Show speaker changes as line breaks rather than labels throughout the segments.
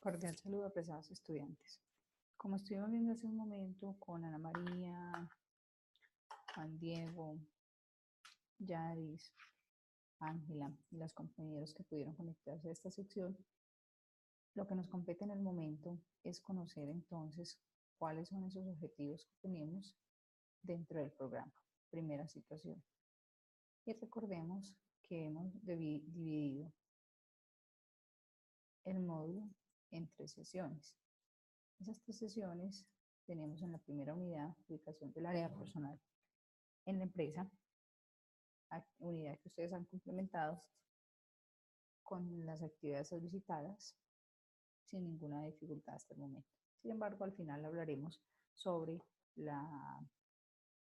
Cordial saludo, apreciados estudiantes. Como estuvimos viendo hace un momento con Ana María, Juan Diego, Yaris, Ángela y los compañeros que pudieron conectarse a esta sección, lo que nos compete en el momento es conocer entonces cuáles son esos objetivos que tenemos dentro del programa. Primera situación. Y recordemos que hemos dividido el módulo en 3 sesiones. Esas 3 sesiones tenemos en la primera unidad ubicación del área personal en la empresa, unidad que ustedes han complementado con las actividades solicitadas sin ninguna dificultad hasta el momento. Sin embargo, al final hablaremos sobre la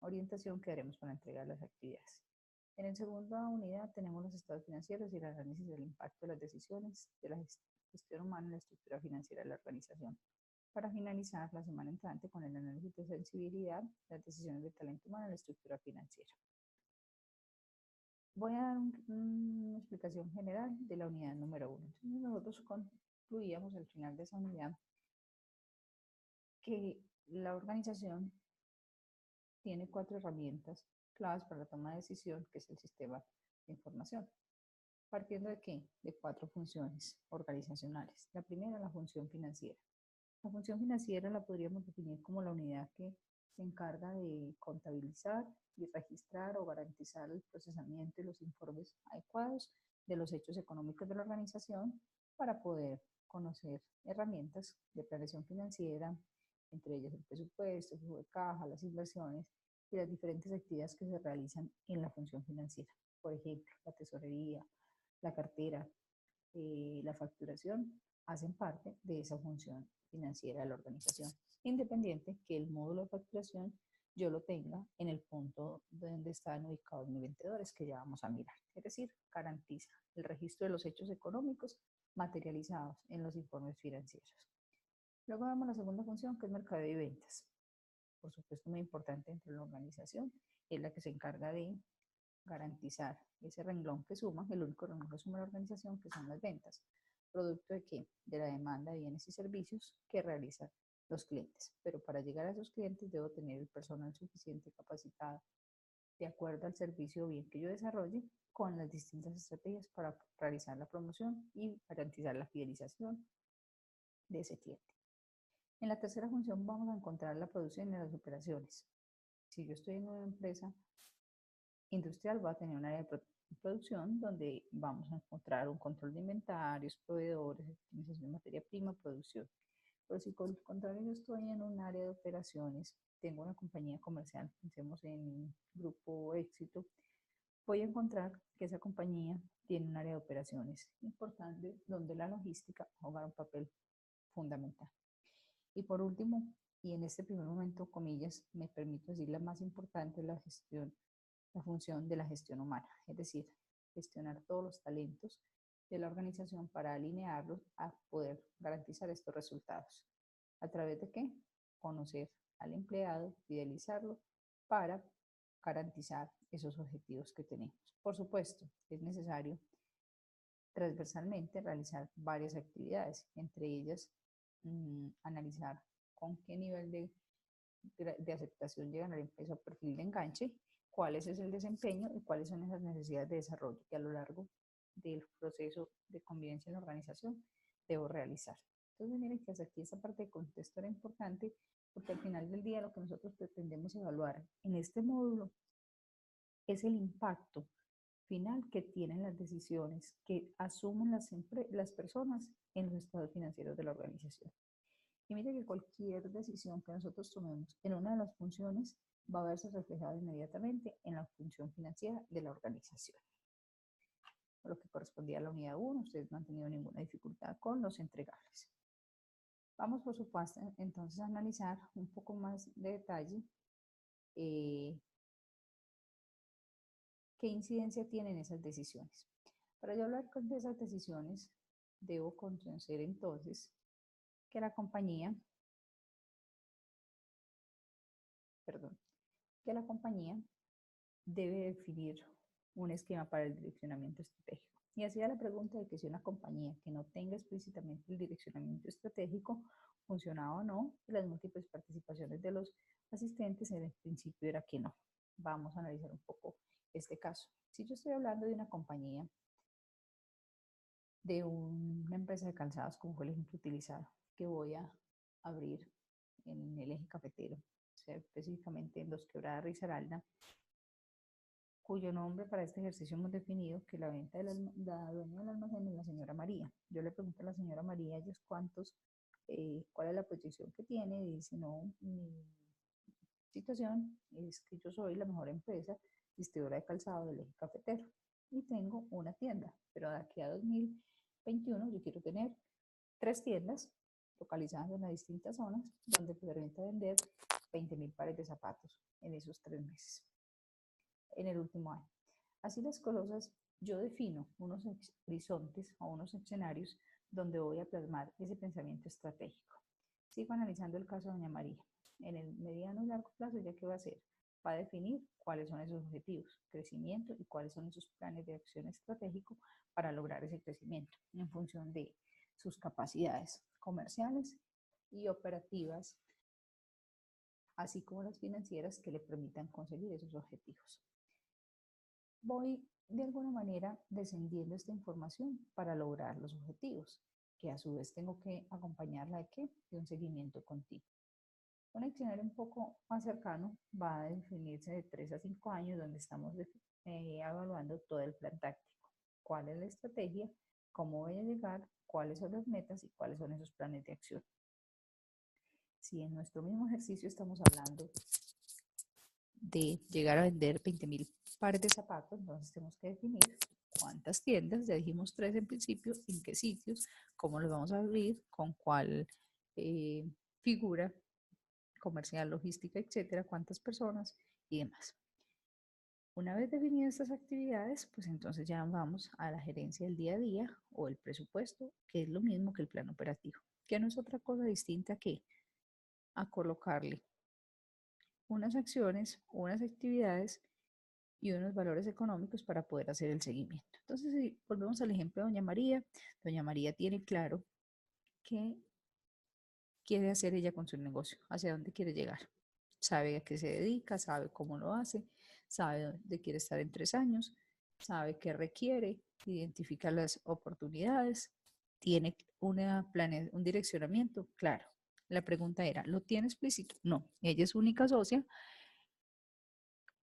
orientación que haremos para entregar las actividades. En la segunda unidad tenemos los estados financieros y el análisis del impacto de las decisiones de la gestión humana en la estructura financiera de la organización. Para finalizar la semana entrante con el análisis de sensibilidad, las decisiones de talento humano en la estructura financiera. Voy a dar una explicación general de la unidad número 1. Entonces nosotros concluíamos al final de esa unidad que la organización tiene 4 herramientas claves para la toma de decisión, que es el sistema de información. ¿Partiendo de qué? De 4 funciones organizacionales. La primera, la función financiera. La función financiera la podríamos definir como la unidad que se encarga de contabilizar y registrar o garantizar el procesamiento y los informes adecuados de los hechos económicos de la organización para poder conocer herramientas de planeación financiera, entre ellas el presupuesto, el flujo de caja, las inversiones y las diferentes actividades que se realizan en la función financiera. Por ejemplo, la tesorería, la cartera, la facturación hacen parte de esa función financiera de la organización, independiente que el módulo de facturación yo lo tenga en el punto donde están ubicados mis vendedores, que ya vamos a mirar. Es decir, garantiza el registro de los hechos económicos materializados en los informes financieros. Luego vemos la segunda función, que es mercadeo y ventas. Por supuesto, muy importante dentro de la organización, es la que se encarga de garantizar ese renglón que suma, el único renglón que suma la organización, que son las ventas. ¿Producto de qué? De la demanda de bienes y servicios que realizan los clientes. Pero para llegar a esos clientes debo tener el personal suficiente capacitado de acuerdo al servicio o bien que yo desarrolle con las distintas estrategias para realizar la promoción y garantizar la fidelización de ese cliente. En la tercera función vamos a encontrar la producción y las operaciones. Si yo estoy en una empresa industrial, va a tener un área de producción donde vamos a encontrar un control de inventarios, proveedores, optimización de materia prima, producción. Pero si por el contrario yo estoy en un área de operaciones, tengo una compañía comercial, pensemos en Grupo Éxito, voy a encontrar que esa compañía tiene un área de operaciones importante donde la logística va a jugar un papel fundamental. Y por último, y en este primer momento, comillas, me permito decir la más importante, la gestión, la función de la gestión humana, es decir, gestionar todos los talentos de la organización para alinearlos a poder garantizar estos resultados. ¿A través de qué? Conocer al empleado, fidelizarlo para garantizar esos objetivos que tenemos. Por supuesto, es necesario transversalmente realizar varias actividades, entre ellas analizar con qué nivel de aceptación llegan a la empresa o perfil de enganche, cuál es el desempeño y cuáles son esas necesidades de desarrollo que a lo largo del proceso de convivencia en la organización debo realizar. Entonces, miren que hasta aquí esta parte de contexto era importante porque al final del día lo que nosotros pretendemos evaluar en este módulo es el impacto final que tienen las decisiones que asumen las personas en los estados financieros de la organización. Y mire que cualquier decisión que nosotros tomemos en una de las funciones va a verse reflejada inmediatamente en la función financiera de la organización. Por lo que correspondía a la unidad 1, ustedes no han tenido ninguna dificultad con los entregables. Vamos, por supuesto, entonces a analizar un poco más de detalle qué incidencia tienen esas decisiones. Para yo hablar de esas decisiones, debo conocer entonces que la compañía, debe definir un esquema para el direccionamiento estratégico. Y hacía la pregunta de que si una compañía que no tenga explícitamente el direccionamiento estratégico funcionaba o no, y las múltiples participaciones de los asistentes en el principio era que no. Vamos a analizar un poco este caso. Si yo estoy hablando de una compañía, de una empresa de calzados, como fue el ejemplo utilizado, que voy a abrir en el eje cafetero, o sea, específicamente en Dos Quebradas, Risaralda, cuyo nombre para este ejercicio hemos definido que la venta de la dueña del almacén es la señora María. Yo le pregunto a la señora María, ellos cuántos, cuál es la proyección que tiene, y dice, no, mi situación es que yo soy la mejor empresa distribuidora de calzado del eje cafetero y tengo una tienda, pero de aquí a 2021 yo quiero tener 3 tiendas localizadas en las distintas zonas donde permita vender 20.000 pares de zapatos en esos 3 meses, en el último año. Así las cosas, yo defino unos horizontes o unos escenarios donde voy a plasmar ese pensamiento estratégico. Sigo analizando el caso de doña María. En el mediano y largo plazo, ¿ya qué va a hacer? Va a definir cuáles son esos objetivos, crecimiento, y cuáles son esos planes de acción estratégico para lograr ese crecimiento en función de sus capacidades comerciales y operativas, así como las financieras que le permitan conseguir esos objetivos. Voy de alguna manera descendiendo esta información para lograr los objetivos, que a su vez tengo que acompañarla de ¿qué? De un seguimiento continuo. Un escenario un poco más cercano va a definirse de 3 a 5 años, donde estamos evaluando todo el plan táctico. ¿Cuál es la estrategia? ¿Cómo voy a llegar? ¿Cuáles son las metas? ¿Y cuáles son esos planes de acción? Si en nuestro mismo ejercicio estamos hablando de llegar a vender 20.000 pares de zapatos, entonces tenemos que definir cuántas tiendas, ya dijimos 3 en principio, en qué sitios, cómo los vamos a abrir, con cuál figura comercial, logística, etcétera, cuántas personas y demás. Una vez definidas estas actividades, pues entonces ya vamos a la gerencia del día a día o el presupuesto, que es lo mismo que el plan operativo, que no es otra cosa distinta que a colocarle unas acciones, unas actividades y unos valores económicos para poder hacer el seguimiento. Entonces, si volvemos al ejemplo de doña María tiene claro qué quiere hacer ella con su negocio, hacia dónde quiere llegar. Sabe a qué se dedica, sabe cómo lo hace, sabe dónde quiere estar en 3 años, sabe qué requiere, identifica las oportunidades, tiene un direccionamiento claro. La pregunta era, ¿lo tiene explícito? No, ella es única socia,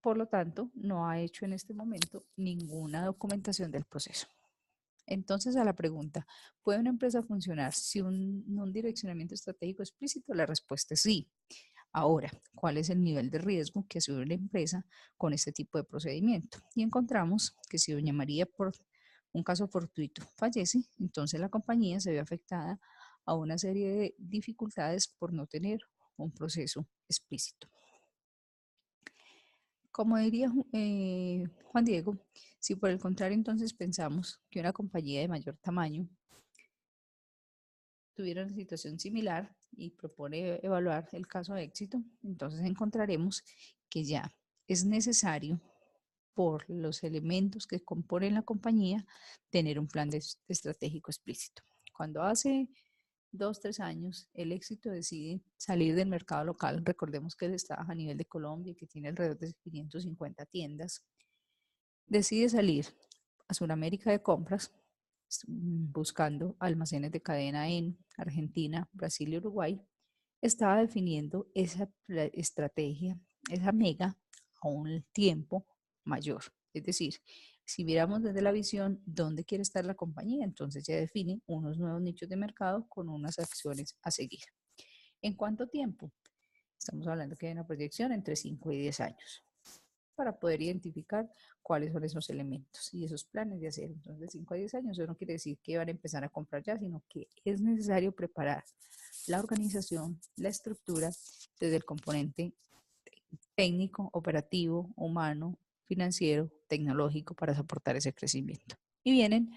por lo tanto, no ha hecho en este momento ninguna documentación del proceso. Entonces, a la pregunta, ¿puede una empresa funcionar sin un direccionamiento estratégico explícito? La respuesta es sí. Ahora, ¿cuál es el nivel de riesgo que asume la empresa con este tipo de procedimiento? Y encontramos que si doña María, por un caso fortuito, fallece, entonces la compañía se ve afectada a una serie de dificultades por no tener un proceso explícito. Como diría Juan Diego, si por el contrario entonces pensamos que una compañía de mayor tamaño tuviera una situación similar y propone evaluar el caso de éxito, entonces encontraremos que ya es necesario, por los elementos que componen la compañía, tener un plan estratégico explícito. Cuando hace 2, 3 años el éxito decide salir del mercado local, recordemos que él está a nivel de Colombia y que tiene alrededor de 550 tiendas, decide salir a Sudamérica de compras, buscando almacenes de cadena en Argentina, Brasil y Uruguay, estaba definiendo esa estrategia, esa mega, a un tiempo mayor. Es decir, si viéramos desde la visión dónde quiere estar la compañía, entonces ya define unos nuevos nichos de mercado con unas acciones a seguir. ¿En cuánto tiempo? Estamos hablando que hay una proyección entre 5 y 10 años para poder identificar cuáles son esos elementos y esos planes de hacer. Entonces, de 5 a 10 años, eso no quiere decir que van a empezar a comprar ya, sino que es necesario preparar la organización, la estructura, desde el componente técnico, operativo, humano, financiero, tecnológico, para soportar ese crecimiento. Y vienen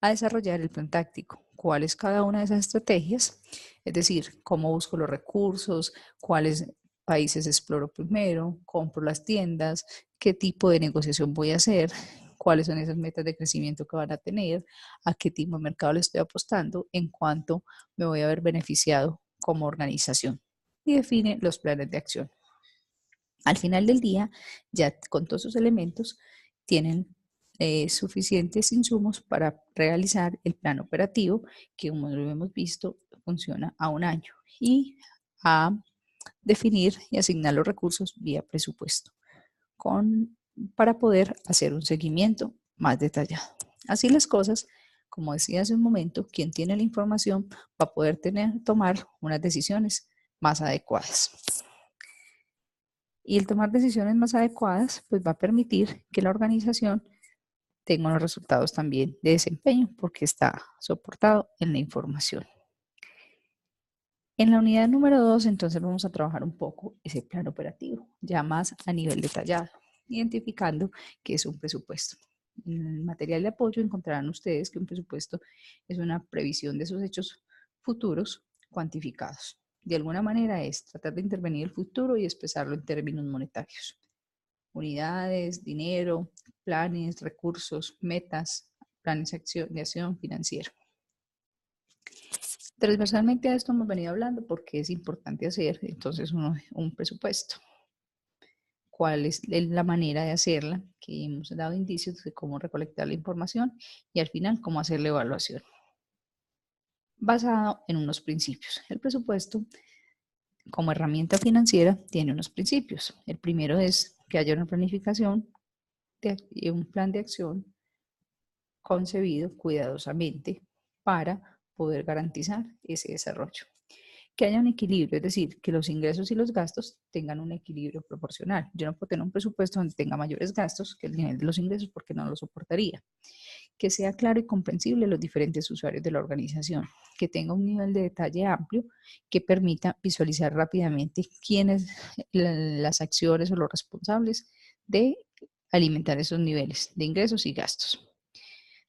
a desarrollar el plan táctico. ¿Cuál es cada una de esas estrategias? Es decir, cómo busco los recursos, cuáles países exploro primero, compro las tiendas, qué tipo de negociación voy a hacer, cuáles son esas metas de crecimiento que van a tener, a qué tipo de mercado le estoy apostando, en cuánto me voy a ver beneficiado como organización, y define los planes de acción. Al final del día, ya con todos esos elementos, tienen suficientes insumos para realizar el plan operativo, que como lo hemos visto, funciona a un año, y a definir y asignar los recursos vía presupuesto, para poder hacer un seguimiento más detallado. Así las cosas, como decía hace un momento, quien tiene la información va a poder tomar unas decisiones más adecuadas. Y el tomar decisiones más adecuadas, pues va a permitir que la organización tenga unos resultados también de desempeño, porque está soportado en la información. En la unidad número 2, entonces vamos a trabajar un poco ese plan operativo, ya más a nivel detallado, identificando qué es un presupuesto. En el material de apoyo encontrarán ustedes que un presupuesto es una previsión de esos hechos futuros cuantificados. De alguna manera es tratar de intervenir el futuro y expresarlo en términos monetarios. Unidades, dinero, planes, recursos, metas, planes de acción financiera. Transversalmente a esto hemos venido hablando porque es importante hacer entonces un presupuesto. ¿Cuál es la manera de hacerla? Que hemos dado indicios de cómo recolectar la información y al final cómo hacer la evaluación. Basado en unos principios. El presupuesto, como herramienta financiera, tiene unos principios. El primero es que haya una planificación y un plan de acción concebido cuidadosamente para poder garantizar ese desarrollo. Que haya un equilibrio, es decir, que los ingresos y los gastos tengan un equilibrio proporcional. Yo no puedo tener un presupuesto donde tenga mayores gastos que el nivel de los ingresos porque no lo soportaría. Que sea claro y comprensible a los diferentes usuarios de la organización, que tenga un nivel de detalle amplio que permita visualizar rápidamente quiénes las acciones o los responsables de alimentar esos niveles de ingresos y gastos.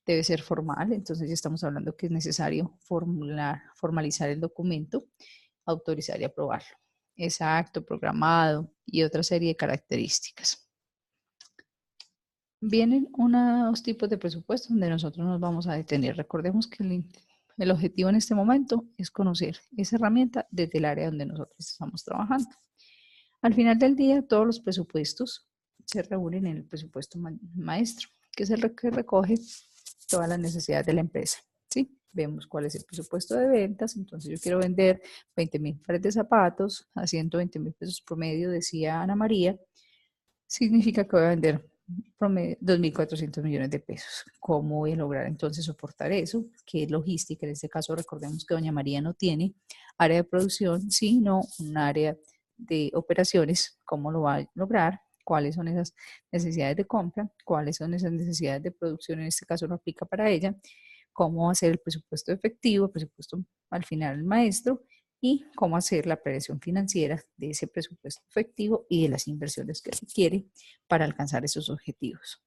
Debe ser formal, entonces ya estamos hablando que es necesario formalizar el documento, autorizar y aprobarlo. Exacto, programado y otra serie de características. Vienen unos tipos de presupuestos donde nosotros nos vamos a detener. Recordemos que el objetivo en este momento es conocer esa herramienta desde el área donde nosotros estamos trabajando. Al final del día, todos los presupuestos se reúnen en el presupuesto maestro, que es el que recoge todas las necesidades de la empresa. ¿Sí? Vemos cuál es el presupuesto de ventas. Entonces yo quiero vender 20,000 pares de zapatos a 120,000 pesos promedio, decía Ana María. Significa que voy a vender promedio 2.400 millones de pesos. ¿Cómo voy a lograr entonces soportar eso? ¿Qué logística? En este caso recordemos que doña María no tiene área de producción, sino un área de operaciones. ¿Cómo lo va a lograr? ¿Cuáles son esas necesidades de compra? ¿Cuáles son esas necesidades de producción? En este caso no aplica para ella. ¿Cómo hacer el presupuesto efectivo, el presupuesto al final el maestro? Y cómo hacer la prevención financiera de ese presupuesto efectivo y de las inversiones que se quiere para alcanzar esos objetivos.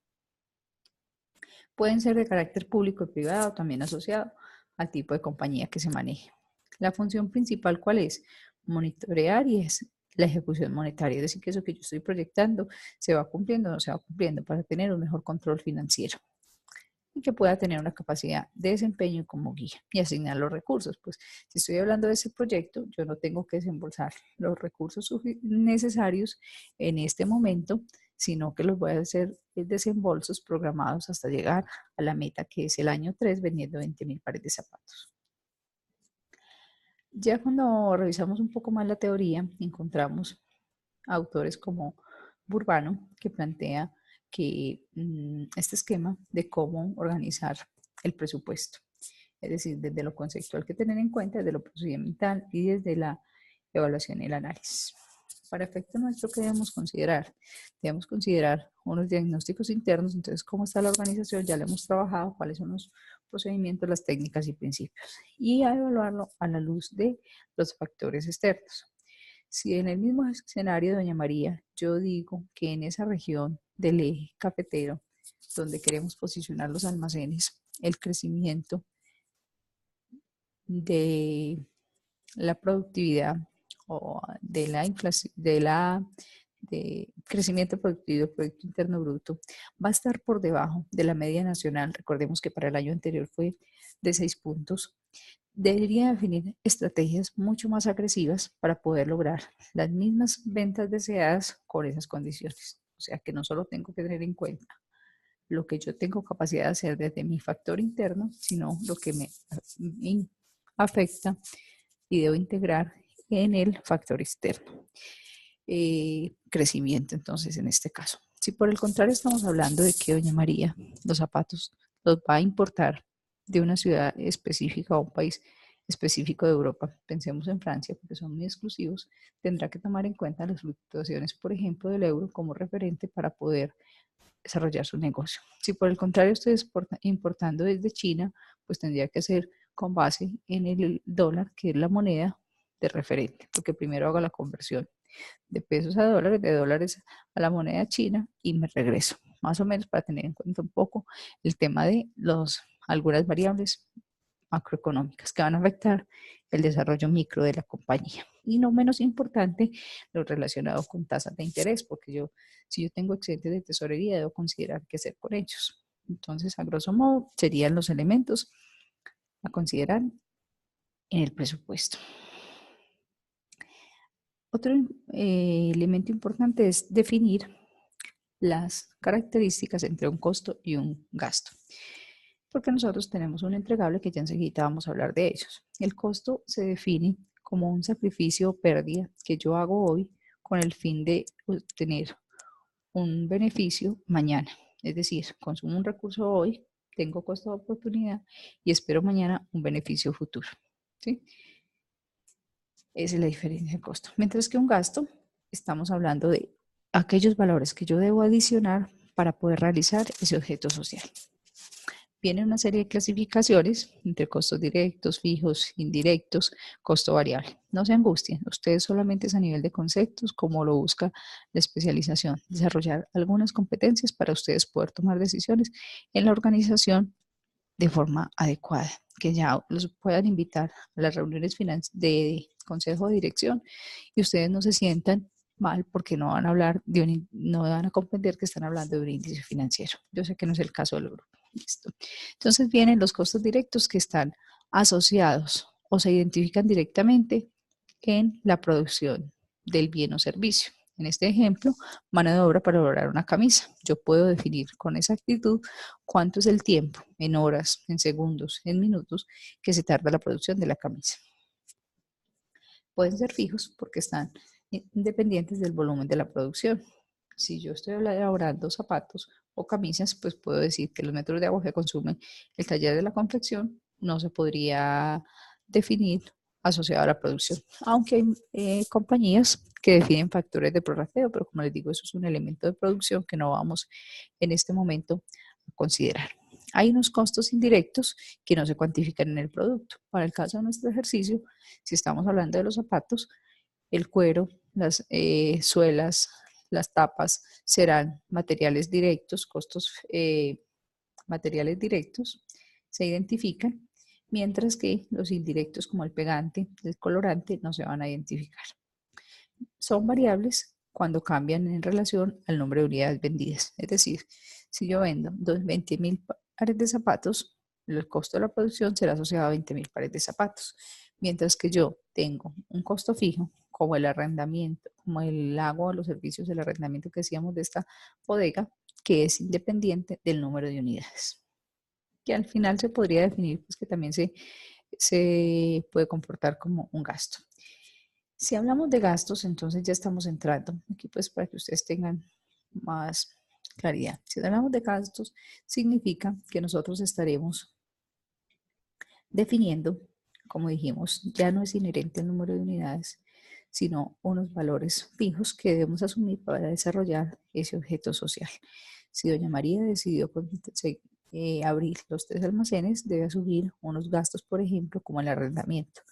Pueden ser de carácter público y privado, también asociado al tipo de compañía que se maneje. La función principal, ¿cuál es? Monitorear y es la ejecución monetaria, es decir, que eso que yo estoy proyectando se va cumpliendo o no se va cumpliendo para tener un mejor control financiero y que pueda tener una capacidad de desempeño como guía y asignar los recursos. Pues si estoy hablando de ese proyecto, yo no tengo que desembolsar los recursos necesarios en este momento, sino que los voy a hacer desembolsos programados hasta llegar a la meta que es el año 3 vendiendo 20,000 pares de zapatos. Ya cuando revisamos un poco más la teoría, encontramos autores como Burbano, que plantea que este esquema de cómo organizar el presupuesto, es decir, desde lo conceptual que tener en cuenta, desde lo procedimental y desde la evaluación y el análisis. Para efecto nuestro, ¿qué debemos considerar? Debemos considerar unos diagnósticos internos, entonces, ¿cómo está la organización? Ya lo hemos trabajado, cuáles son los procedimientos, las técnicas y principios, y a evaluarlo a la luz de los factores externos. Si en el mismo escenario de Doña María, yo digo que en esa región del eje cafetero, donde queremos posicionar los almacenes, el crecimiento de la productividad o de la de crecimiento productivo del Producto Interno Bruto va a estar por debajo de la media nacional. Recordemos que para el año anterior fue de 6 puntos. Debería definir estrategias mucho más agresivas para poder lograr las mismas ventas deseadas con esas condiciones. O sea que no solo tengo que tener en cuenta lo que yo tengo capacidad de hacer desde mi factor interno, sino lo que me afecta y debo integrar en el factor externo. Crecimiento, entonces, en este caso. Si por el contrario estamos hablando de que doña María los zapatos los va a importar de una ciudad específica o un país específico de Europa, pensemos en Francia, porque son muy exclusivos, tendrá que tomar en cuenta las fluctuaciones, por ejemplo, del euro como referente para poder desarrollar su negocio. Si por el contrario estoy importando desde China, pues tendría que ser con base en el dólar, que es la moneda de referente, porque primero hago la conversión de pesos a dólares, de dólares a la moneda china y me regreso, más o menos para tener en cuenta un poco el tema de algunas variables macroeconómicas que van a afectar el desarrollo micro de la compañía. Y no menos importante, lo relacionado con tasas de interés, porque si yo tengo excedentes de tesorería, debo considerar qué hacer con ellos. Entonces, a grosso modo, serían los elementos a considerar en el presupuesto. Otro elemento importante es definir las características entre un costo y un gasto, porque nosotros tenemos un entregable que ya enseguida vamos a hablar de ellos. El costo se define como un sacrificio o pérdida que yo hago hoy con el fin de obtener un beneficio mañana. Es decir, consumo un recurso hoy, tengo costo de oportunidad y espero mañana un beneficio futuro. ¿Sí? Esa es la diferencia de costo. Mientras que un gasto, estamos hablando de aquellos valores que yo debo adicionar para poder realizar ese objeto social. Viene una serie de clasificaciones entre costos directos, fijos, indirectos, costo variable. No se angustien, ustedes solamente es a nivel de conceptos, como lo busca la especialización, desarrollar algunas competencias para ustedes poder tomar decisiones en la organización de forma adecuada, que ya los puedan invitar a las reuniones de consejo de dirección y ustedes no se sientan mal porque no van a hablar no van a comprender que están hablando de un índice financiero. Yo sé que no es el caso del grupo. Listo. Entonces vienen los costos directos que están asociados o se identifican directamente en la producción del bien o servicio. En este ejemplo, mano de obra para elaborar una camisa. Yo puedo definir con exactitud cuánto es el tiempo, en horas, en segundos, en minutos, que se tarda la producción de la camisa. Pueden ser fijos porque están independientes del volumen de la producción. Si yo estoy elaborando zapatos o camisas, pues puedo decir que los metros de agua que consume el taller de la confección no se podría definir asociado a la producción, aunque hay compañías que definen factores de prorrateo, pero como les digo, eso es un elemento de producción que no vamos en este momento a considerar. Hay unos costos indirectos que no se cuantifican en el producto. Para el caso de nuestro ejercicio, si estamos hablando de los zapatos, el cuero, las suelas, las tapas serán materiales directos, costos materiales directos se identifican, mientras que los indirectos como el pegante, el colorante no se van a identificar. Son variables cuando cambian en relación al número de unidades vendidas. Es decir, si yo vendo 20.000 pares de zapatos, el costo de la producción será asociado a 20.000 pares de zapatos. Mientras que yo tengo un costo fijo, como el arrendamiento, como el agua, los servicios del arrendamiento que decíamos de esta bodega, que es independiente del número de unidades. Que al final se podría definir pues, que también se puede comportar como un gasto. Si hablamos de gastos, entonces ya estamos entrando aquí pues para que ustedes tengan más claridad. Si hablamos de gastos, significa que nosotros estaremos definiendo, como dijimos, ya no es inherente el número de unidades, sino unos valores fijos que debemos asumir para desarrollar ese objeto social. Si doña María decidió abrir los 3 almacenes, debe asumir unos gastos, por ejemplo, como el arrendamiento.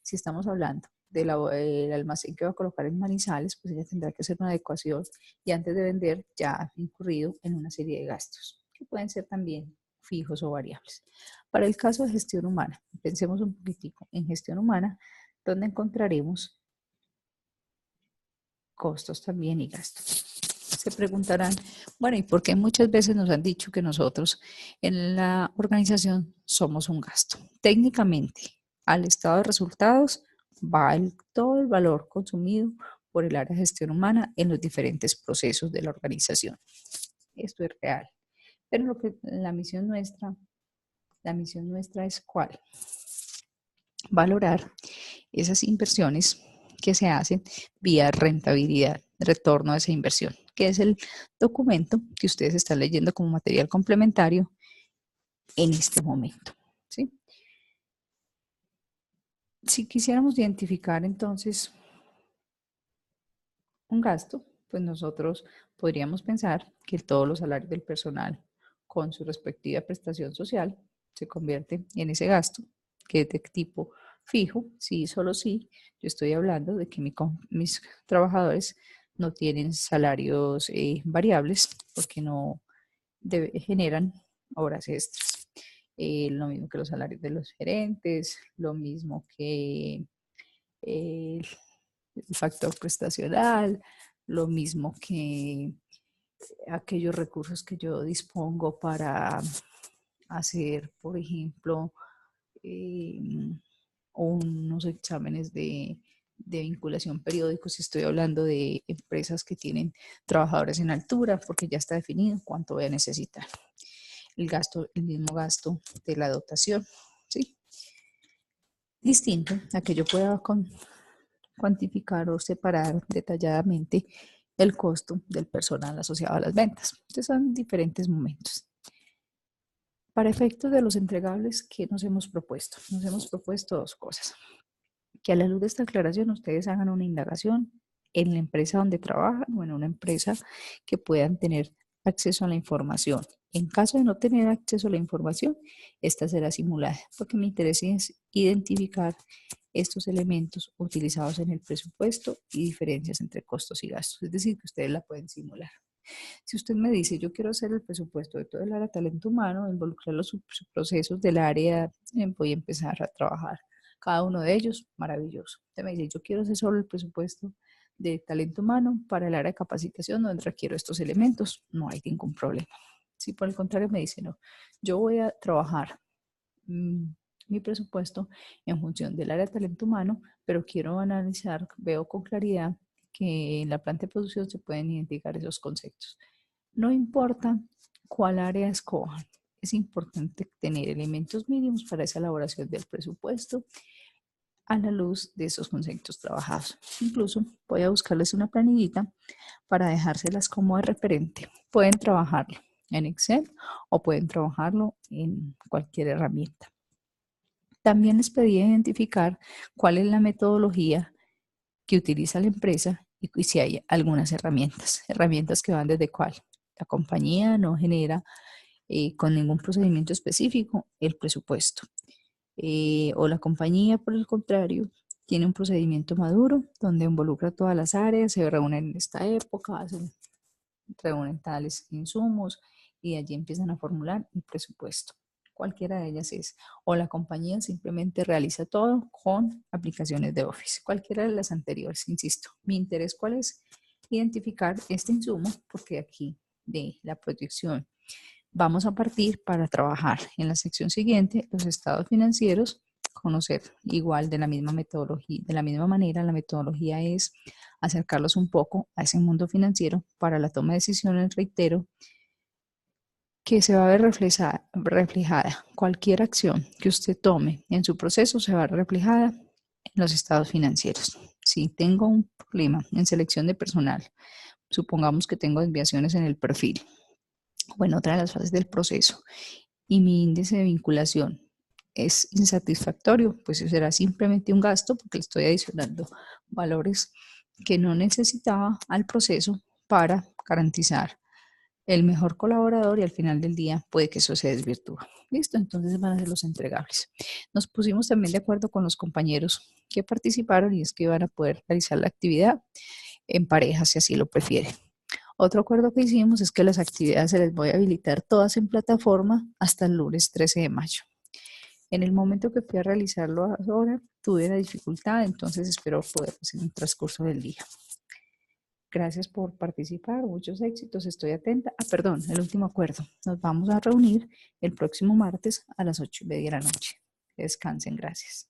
Si estamos hablando del almacén que va a colocar en Manizales, pues ella tendrá que hacer una adecuación y antes de vender ya ha incurrido en una serie de gastos que pueden ser también fijos o variables. Para el caso de gestión humana, pensemos un poquitico en gestión humana, donde encontraremos costos también y gastos. Se preguntarán, bueno, ¿y por qué muchas veces nos han dicho que nosotros en la organización somos un gasto? Técnicamente, al estado de resultados va todo el valor consumido por el área de gestión humana en los diferentes procesos de la organización. Esto es real. Pero la misión nuestra es ¿cuál? Valorar esas inversiones que se hacen vía rentabilidad, retorno de esa inversión, que es el documento que ustedes están leyendo como material complementario en este momento. ¿Sí? Si quisiéramos identificar entonces un gasto, pues nosotros podríamos pensar que todos los salarios del personal con su respectiva prestación social se convierte en ese gasto, que es de tipo fijo, sí, solo sí. Yo estoy hablando de que mis trabajadores no tienen salarios variables porque no generan horas extras. Lo mismo que los salarios de los gerentes, lo mismo que el factor prestacional, lo mismo que aquellos recursos que yo dispongo para hacer, por ejemplo, unos exámenes de vinculación periódicos, si estoy hablando de empresas que tienen trabajadores en altura, porque ya está definido cuánto voy a necesitar. El mismo gasto de la dotación, ¿sí? Distinto a que yo pueda cuantificar o separar detalladamente el costo del personal asociado a las ventas. Estos son diferentes momentos. Para efectos de los entregables, ¿qué nos hemos propuesto? Nos hemos propuesto dos cosas. Que a la luz de esta aclaración ustedes hagan una indagación en la empresa donde trabajan o en una empresa que puedan tener acceso a la información. En caso de no tener acceso a la información, esta será simulada, porque mi interés es identificar estos elementos utilizados en el presupuesto y diferencias entre costos y gastos, es decir, que ustedes la pueden simular. Si usted me dice, yo quiero hacer el presupuesto de todo el área de talento humano, involucrar los procesos del área, voy a empezar a trabajar cada uno de ellos, maravilloso. Usted me dice, yo quiero hacer solo el presupuesto de talento humano para el área de capacitación donde requiero estos elementos, no hay ningún problema. Si por el contrario me dice, no, yo voy a trabajar mi presupuesto en función del área de talento humano, pero quiero analizar, veo con claridad que en la planta de producción se pueden identificar esos conceptos. No importa cuál área escojan, es importante tener elementos mínimos para esa elaboración del presupuesto a la luz de esos conceptos trabajados. Incluso voy a buscarles una planillita para dejárselas como de referente. Pueden trabajarlo en Excel o pueden trabajarlo en cualquier herramienta. También les pedí identificar cuál es la metodología que utiliza la empresa y si hay algunas herramientas que van desde cuál. La compañía no genera con ningún procedimiento específico el presupuesto. O la compañía, por el contrario, tiene un procedimiento maduro donde involucra todas las áreas, se reúnen en esta época, reúnen tales insumos y allí empiezan a formular el presupuesto. Cualquiera de ellas es, o la compañía simplemente realiza todo con aplicaciones de Office. Cualquiera de las anteriores, insisto. Mi interés, ¿cuál es? Identificar este insumo, porque aquí de la proyección vamos a partir para trabajar en la sección siguiente los estados financieros, conocer igual de la misma metodología, de la misma manera, la metodología es acercarlos un poco a ese mundo financiero para la toma de decisiones, reitero, que se va a ver reflejada. Cualquier acción que usted tome en su proceso se va a ver reflejada en los estados financieros. Si tengo un problema en selección de personal, supongamos que tengo desviaciones en el perfil o en otra de las fases del proceso y mi índice de vinculación es insatisfactorio, pues será simplemente un gasto porque le estoy adicionando valores que no necesitaba al proceso para garantizar el mejor colaborador y al final del día puede que eso se desvirtúe. Listo, entonces van a ser los entregables. Nos pusimos también de acuerdo con los compañeros que participaron y es que van a poder realizar la actividad en pareja si así lo prefieren. Otro acuerdo que hicimos es que las actividades se les voy a habilitar todas en plataforma hasta el lunes 13 de mayo. En el momento que fui a realizarlo ahora, tuve la dificultad, entonces espero poder hacer en el transcurso del día. Gracias por participar, muchos éxitos, estoy atenta. Ah, perdón, el último acuerdo. Nos vamos a reunir el próximo martes a las 8:30 de la noche. Que descansen, gracias.